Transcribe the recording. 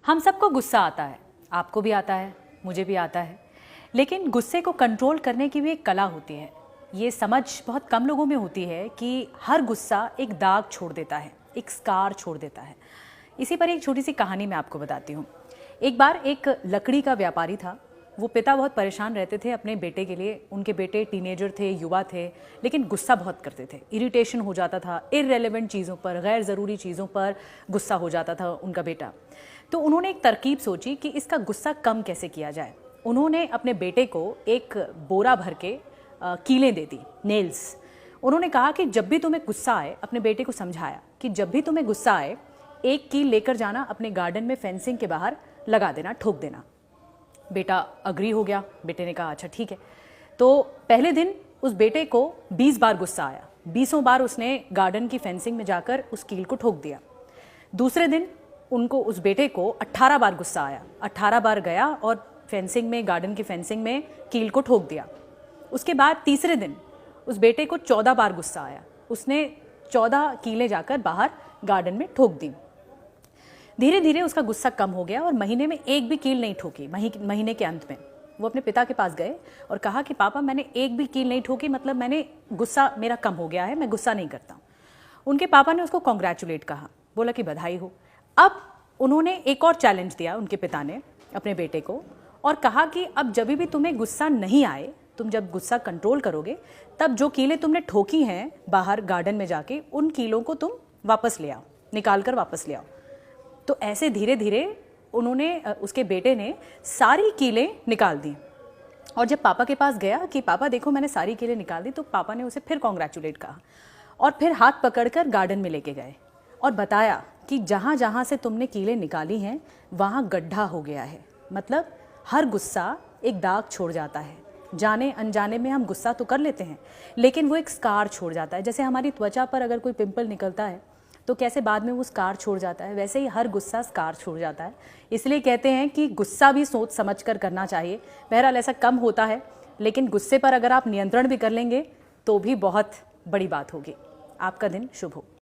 हम सबको गुस्सा आता है, आपको भी आता है, मुझे भी आता है। लेकिन गुस्से को कंट्रोल करने की भी एक कला होती है। ये समझ बहुत कम लोगों में होती है कि हर गुस्सा एक दाग छोड़ देता है, एक स्कार छोड़ देता है। इसी पर एक छोटी सी कहानी मैं आपको बताती हूँ। एक बार एक लकड़ी का व्यापारी था। वो पिता बहुत परेशान रहते थे अपने बेटे के लिए। उनके बेटे टीनेजर थे, युवा थे, लेकिन गुस्सा बहुत करते थे। इरिटेशन हो जाता था, इररेलेवेंट चीज़ों पर, गैर ज़रूरी चीज़ों पर गुस्सा हो जाता था उनका बेटा। तो उन्होंने एक तरकीब सोची कि इसका गुस्सा कम कैसे किया जाए। उन्होंने अपने बेटे को एक बोरा भर के कीलें दे दी, नेल्स। उन्होंने कहा कि जब भी तुम्हें गुस्सा आए, अपने बेटे को समझाया कि जब भी तुम्हें गुस्सा आए, एक कील लेकर जाना, अपने गार्डन में फेंसिंग के बाहर लगा देना, ठोक देना। बेटा अग्री हो गया। बेटे ने कहा अच्छा ठीक है। तो पहले दिन उस बेटे को 20 बार गुस्सा आया। 20 बार उसने गार्डन की फेंसिंग में जाकर उस कील को ठोक दिया। दूसरे दिन उस बेटे को 18 बार गुस्सा आया। 18 बार गया और फेंसिंग में, गार्डन की फेंसिंग में कील को ठोक दिया। उसके बाद तीसरे दिन उस बेटे को 14 बार गुस्सा आया। उसने 14 कीलें जाकर बाहर गार्डन में ठोक दी। धीरे धीरे उसका गुस्सा कम हो गया और महीने में एक भी कील नहीं ठोकी। महीने के अंत में वो अपने पिता के पास गए और कहा कि पापा, मैंने एक भी कील नहीं ठोकी, मतलब गुस्सा मेरा कम हो गया है, मैं गुस्सा नहीं करता। उनके पापा ने उसको कॉन्ग्रेचुलेट कहा, बोला कि बधाई हो। अब उन्होंने एक और चैलेंज दिया, उनके पिता ने अपने बेटे को, और कहा कि अब जब भी तुम्हें गुस्सा नहीं आए, तुम जब गुस्सा कंट्रोल करोगे, तब जो कीलें तुमने ठोकी हैं बाहर गार्डन में जाके, उन कीलों को तुम वापस ले आओ, निकाल कर वापस ले आओ। तो ऐसे धीरे धीरे उसके बेटे ने सारी कीलें निकाल दी। और जब पापा के पास गया कि पापा देखो मैंने सारी कीलें निकाल दी, तो पापा ने उसे फिर कॉन्ग्रेचुलेट कहा और फिर हाथ पकड़कर गार्डन में लेके गए और बताया कि जहाँ जहाँ से तुमने कीलें निकाली हैं वहाँ गड्ढा हो गया है। मतलब हर गुस्सा एक दाग छोड़ जाता है। जाने अनजाने में हम गुस्सा तो कर लेते हैं, लेकिन वो एक स्कार छोड़ जाता है। जैसे हमारी त्वचा पर अगर कोई पिंपल निकलता है तो कैसे बाद में वो स्कार छोड़ जाता है, वैसे ही हर गुस्सा स्कार छोड़ जाता है। इसलिए कहते हैं कि गुस्सा भी सोच समझ कर करना चाहिए। बहरहाल ऐसा कम होता है, लेकिन गुस्से पर अगर आप नियंत्रण भी कर लेंगे तो भी बहुत बड़ी बात होगी। आपका दिन शुभ हो।